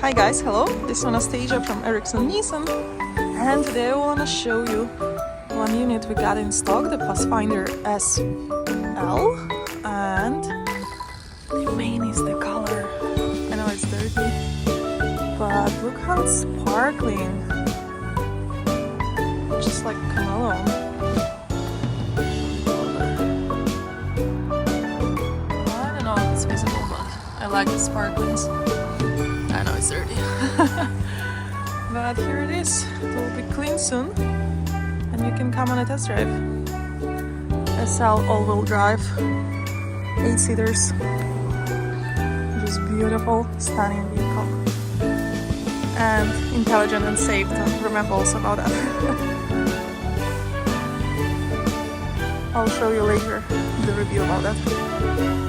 Hi guys, hello, this is Anastasia from Ericsson Nissan, and today I want to show you one unit we got in stock, the Pathfinder SL, and the main is the color. I know it's dirty, but look how it's sparkling, just like cologne. I don't know if it's visible, but I like the sparklings. I know it's dirty. But here it is. It will be clean soon and you can come on a test drive. SL all-wheel drive, 8-seaters. Just beautiful, stunning vehicle. And intelligent and safe. Don't remember also about that. I'll show you later the review about that.